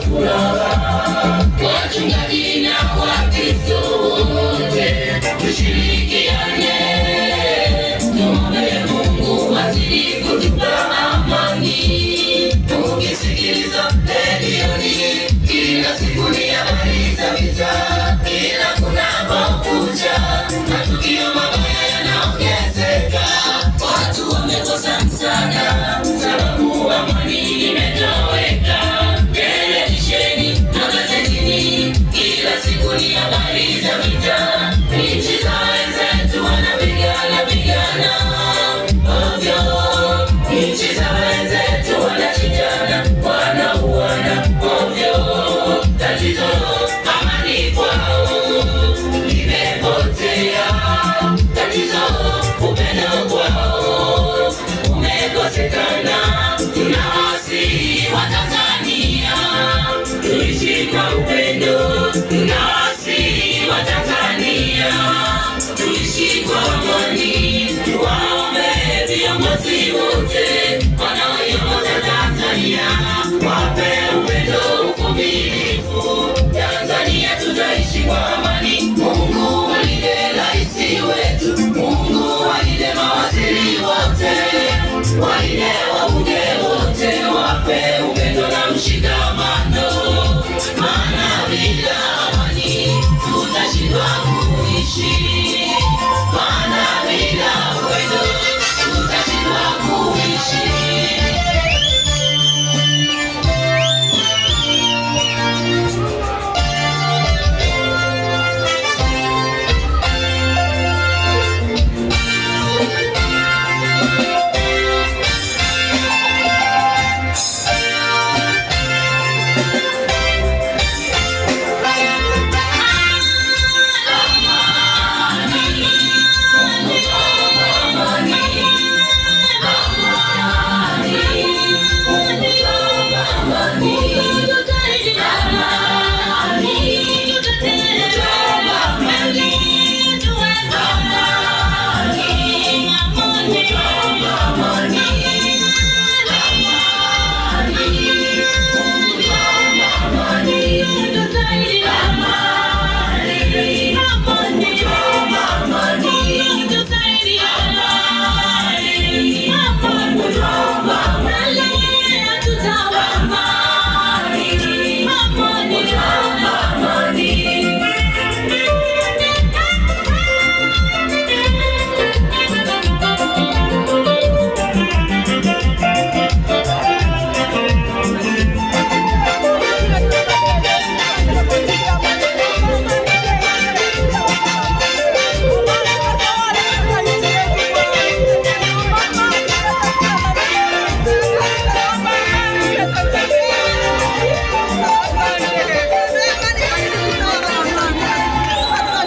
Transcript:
furaha. Wachungaji na Wakristo wote tushirikiane, tumwombe Mungu azidi kutupa amani. Ukisikiliza redioni kila siku ni habari za vita, kila kunapokucha matukio mabaya yanaongezeka. Watu wamekosa msaada sababu amani imetoweka. Televisheni, magazetini kila siku ni habari za vita. Nchi za wenzetu wanapigana ovyo, nchi za wenzetu wanachinjana, wanauana ovyo. Tatizo amani kwao imepotea, tatizo upendo kwao umekosekana.